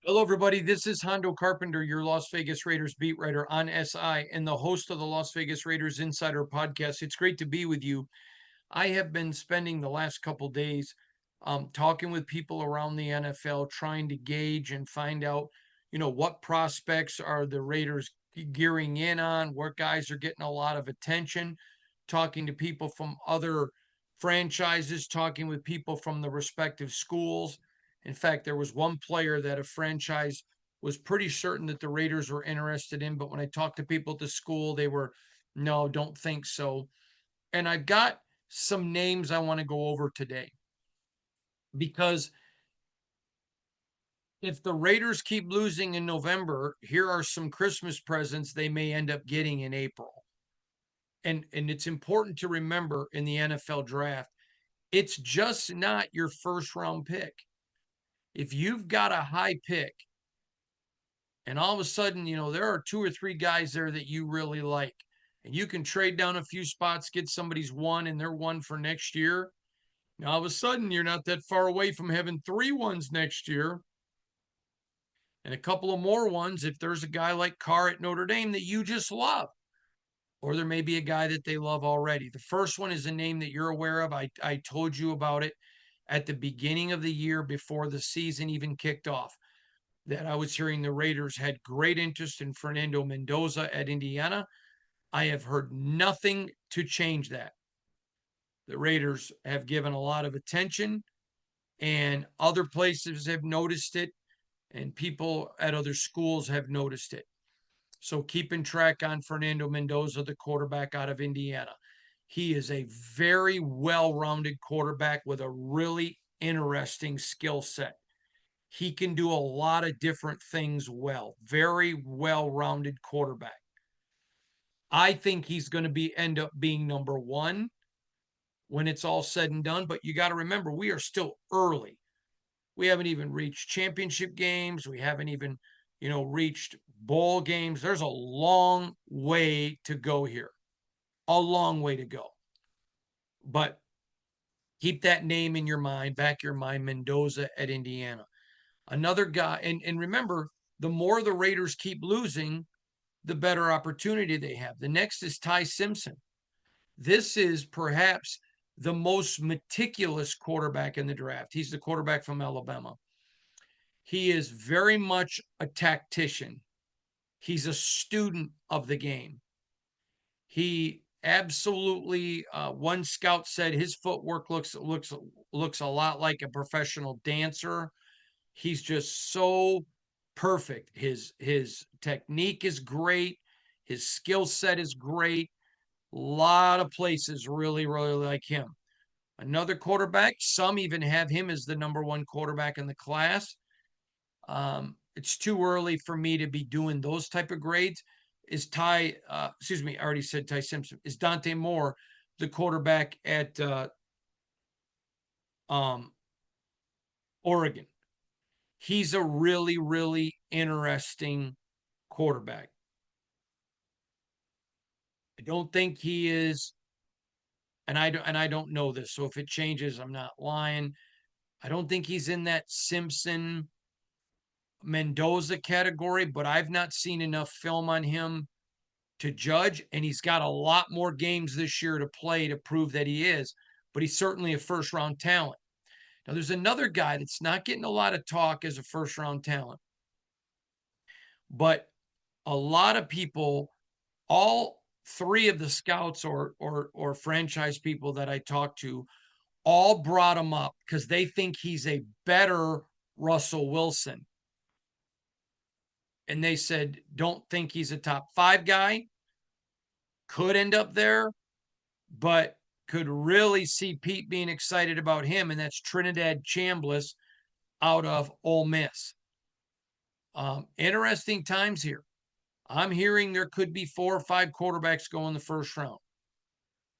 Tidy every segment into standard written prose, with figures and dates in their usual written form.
Hello, everybody. This is Hondo Carpenter, your Las Vegas Raiders beat writer on SI and the host of the Las Vegas Raiders Insider Podcast. It's great to be with you. I have been spending the last couple days talking with people around the NFL, trying to gauge and find out, what prospects are the Raiders gearing in on, what guys are getting a lot of attention, talking to people from other franchises, talking with people from the respective schools. In fact, there was one player that a franchise was pretty certain that the Raiders were interested in, but when I talked to people at the school, they were, no, don't think so. And I've got some names I want to go over today because if the Raiders keep losing in November, here are some Christmas presents they may end up getting in April. And it's important to remember in the NFL draft, it's just not your first round pick. If you've got a high pick and all of a sudden, there are two or three guys there that you really like, and you can trade down a few spots, get somebody's one and they're one for next year. Now, all of a sudden, you're not that far away from having 3 ones next year and a couple of more ones if there's a guy like Carr at Notre Dame that you just love, or there may be a guy that they love already. The first one is a name that you're aware of. I told you about it at the beginning of the year before the season even kicked off, that I was hearing the Raiders had great interest in Fernando Mendoza at Indiana. I have heard nothing to change that. The Raiders have given a lot of attention, and other places have noticed it, and people at other schools have noticed it. So keeping track on Fernando Mendoza, the quarterback out of Indiana. He is a very well rounded quarterback with a really interesting skill set. He can do a lot of different things well. Very well rounded quarterback. I think he's going to end up being number one when it's all said and done. But you got to remember, we are still early. We haven't even reached championship games. We haven't even, reached bowl games. There's a long way to go here. A long way to go. But keep that name in your mind, back your mind, Mendoza at Indiana. Another guy, and remember, the more the Raiders keep losing, the better opportunity they have. The next is Ty Simpson. This is perhaps the most meticulous quarterback in the draft. He's the quarterback from Alabama. He is very much a tactician. He's a student of the game. He absolutely, one scout said his footwork looks a lot like a professional dancer. He's just so perfect. His technique is great. His skill set is great. A lot of places really like him. Another quarterback, some even have him as the number one quarterback in the class. It's too early for me to be doing those type of grades. I already said Ty Simpson. Is Dante Moore the quarterback at um, Oregon? He's a really interesting quarterback. I don't think he is, and I don't know this, so if it changes, I'm not lying. I don't think he's in that Simpson Mendoza category, but I've not seen enough film on him to judge, and he's got a lot more games this year to play to prove that he is, but he's certainly a first round talent. Now, there's another guy that's not getting a lot of talk as a first round talent, but a lot of people, all three of the scouts or franchise people that I talked to, all brought him up because they think he's a better Russell Wilson. And they said, don't think he's a top 5 guy. Could end up there, but could really see Pete being excited about him, and that's Trinidad Chambliss out of Ole Miss. Interesting times here. I'm hearing there could be 4 or 5 quarterbacks go in the first round.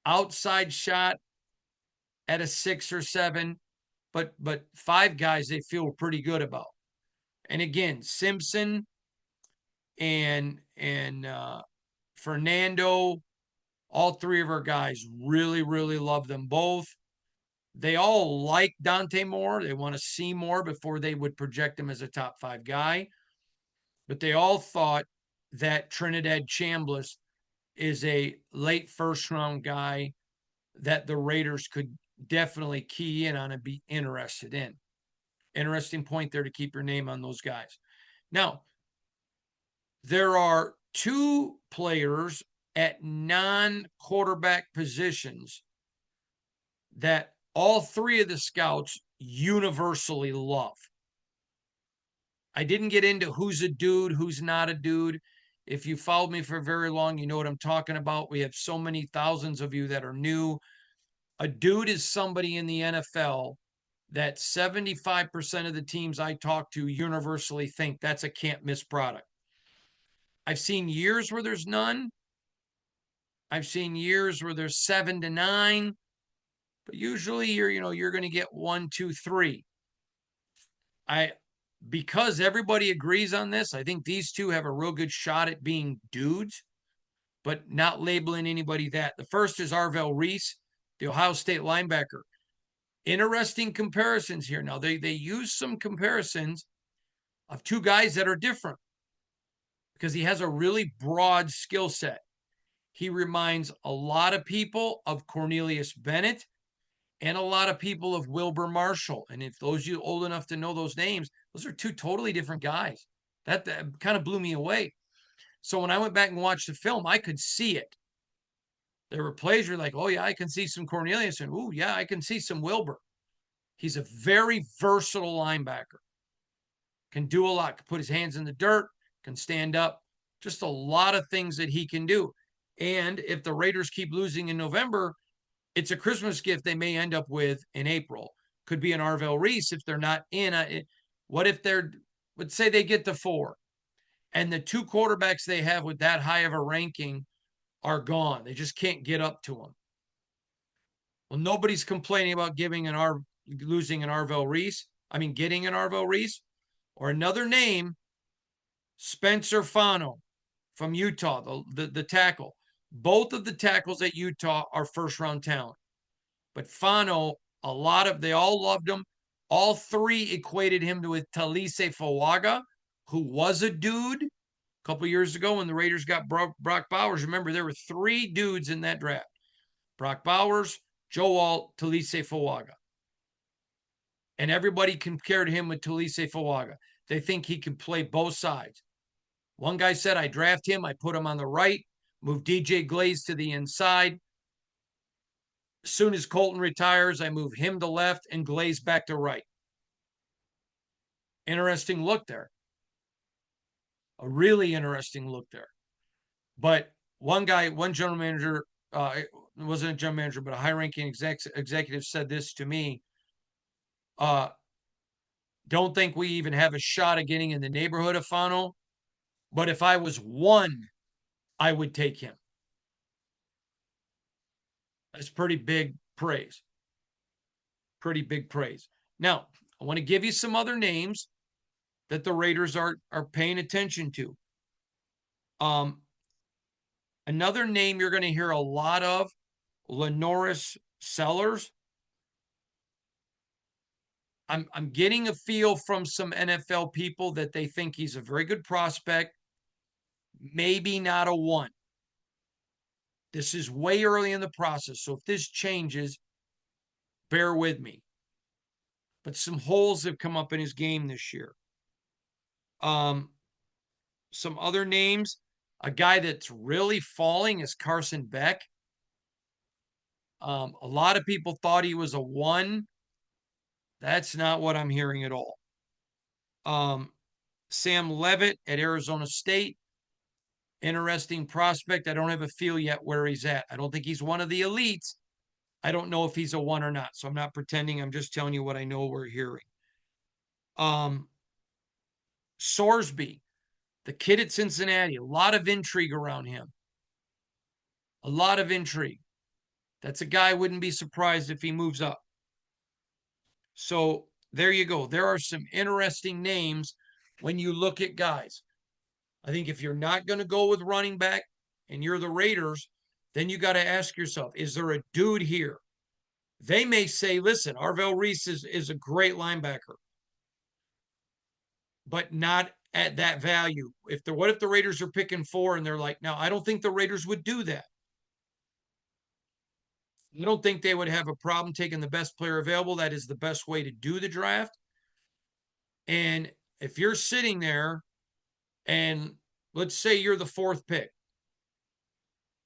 Outside shot at a 6 or 7, but 5 guys they feel pretty good about. And again, Simpson and Fernando, all 3 of our guys really love them both. They all like Dante Moore. They want to see more before they would project him as a top 5 guy. But they all thought that Trinidad Chambliss is a late first round guy that the Raiders could definitely key in on and be interested in. Interesting point there to keep your name on those guys. Now, there are 2 players at non-quarterback positions that all 3 of the scouts universally love. I didn't get into who's a dude, who's not a dude. If you followed me for very long, you know what I'm talking about. We have so many thousands of you that are new. A dude is somebody in the NFL that 75% of the teams I talk to universally think that's a can't miss product. I've seen years where there's none. I've seen years where there's 7 to 9, but usually you're going to get 1, 2, 3. Because everybody agrees on this, I think these 2 have a real good shot at being dudes, but not labeling anybody that. The first is Arvell Reese, the Ohio State linebacker. Interesting comparisons here. Now, they use some comparisons of 2 guys that are different because he has a really broad skill set. He reminds a lot of people of Cornelius Bennett and a lot of people of Wilber Marshall. And if those of you old enough to know those names, those are 2 totally different guys. That kind of blew me away. So when I went back and watched the film, I could see it. There were plays where like, oh yeah, I can see some Cornelius, and oh yeah, I can see some Wilber. He's a very versatile linebacker. Can do a lot, can put his hands in the dirt, can stand up, just a lot of things that he can do. And if the Raiders keep losing in November, it's a Christmas gift they may end up with in April. Could be an Arvell Reese if they're not in. What if they're, let's say they get to 4 and the 2 quarterbacks they have with that high of a ranking are gone. They just can't get up to them. Well, nobody's complaining about losing an Arvell Reese. I mean, getting an Arvell Reese. Or another name, Spencer Fano from Utah, the tackle. Both of the tackles at Utah are first round talent. But Fano, they all loved him. All 3 equated him with Talise Fuaga, who was a dude a couple years ago when the Raiders got Brock Bowers. Remember, there were 3 dudes in that draft. Brock Bowers, Joe Alt, Talise Fuaga. And everybody compared him with Talise Fuaga. They think he can play both sides. One guy said, I draft him, I put him on the right, move DJ Glaze to the inside. As soon as Colton retires, I move him to left and Glaze back to right. Interesting look there. A really interesting look there. But one general manager, it wasn't a general manager, but a high-ranking executive said this to me. Don't think we even have a shot of getting in the neighborhood of Fano. But if I was 1, I would take him. That's pretty big praise. Pretty big praise. Now, I want to give you some other names that the Raiders are paying attention to. Another name you're going to hear a lot of, LaNorris Sellers. I'm getting a feel from some NFL people that they think he's a very good prospect, maybe not a 1. This is way early in the process, so if this changes, bear with me. But some holes have come up in his game this year. Some other names, a guy that's really falling is Carson Beck. A lot of people thought he was a 1. That's not what I'm hearing at all. Sam Levitt at Arizona State. Interesting prospect. I don't have a feel yet where he's at. I don't think he's one of the elites. I don't know if he's a 1 or not. So I'm not pretending. I'm just telling you what I know we're hearing. Sorsby, the kid at Cincinnati, a lot of intrigue around him. A lot of intrigue. That's a guy I wouldn't be surprised if he moves up. So there you go. There are some interesting names when you look at guys. I think if you're not going to go with running back and you're the Raiders, then you got to ask yourself, is there a dude here? They may say, listen, Arvell Reese is a great linebacker, but not at that value. What if the Raiders are picking 4 and they're like, now I don't think the Raiders would do that. I don't think they would have a problem taking the best player available. That is the best way to do the draft. And if you're sitting there and let's say you're the 4th pick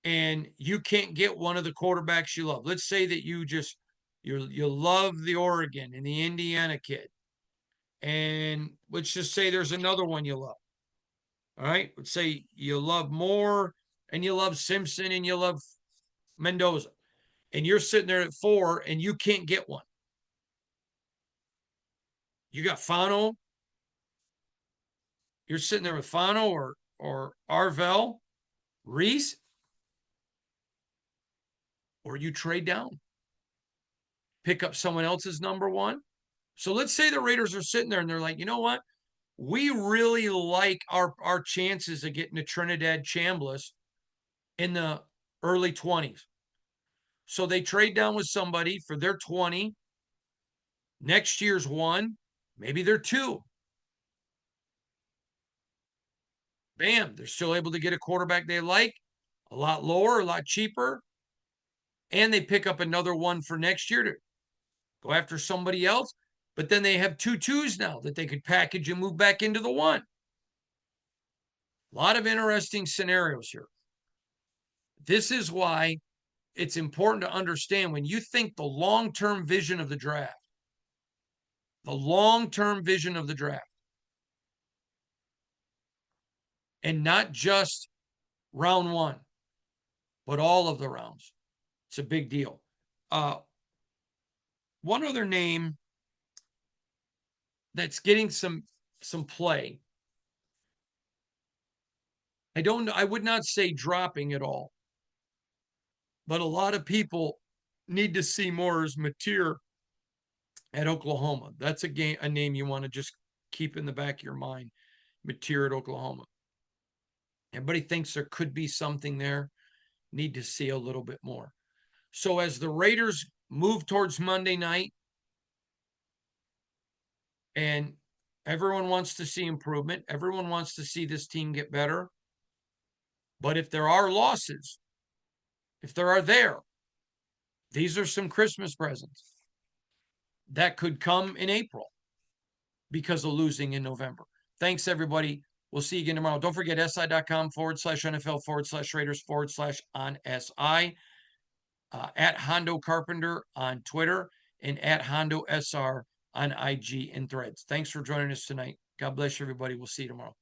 and you can't get one of the quarterbacks you love. Let's say that you love the Oregon and the Indiana kid. And let's just say there's another one you love. All right. Let's say you love Moore and you love Simpson and you love Mendoza. And you're sitting there at 4 and you can't get one. You got Fano. You're sitting there with Fano or Arvell, Reese, or you trade down, pick up someone else's number 1. So let's say the Raiders are sitting there and they're like, you know what? We really like our chances of getting to Trinidad Chambliss in the early 20s. So they trade down with somebody for their 20. Next year's 1, maybe they're 2. Bam, they're still able to get a quarterback they like, a lot lower, a lot cheaper. And they pick up another 1 for next year to go after somebody else. But then they have 2 2s now that they could package and move back into the 1. A lot of interesting scenarios here. This is why it's important to understand when you think the long-term vision of the draft, and not just round 1, but all of the rounds. It's a big deal. One other name that's getting some play. I would not say dropping at all, but a lot of people need to see more as Mateer at Oklahoma. That's a name you want to just keep in the back of your mind. Mateer at Oklahoma. Everybody thinks there could be something there. Need to see a little bit more. So as the Raiders move towards Monday night, and everyone wants to see improvement, everyone wants to see this team get better. But if there are losses, if there are these are some Christmas presents that could come in April because of losing in November. Thanks, everybody. We'll see you again tomorrow. Don't forget SI.com/NFL/Raiders/on SI, at Hondo Carpenter on Twitter, and at Hondo SR on IG and Threads. Thanks for joining us tonight. God bless you, everybody. We'll see you tomorrow.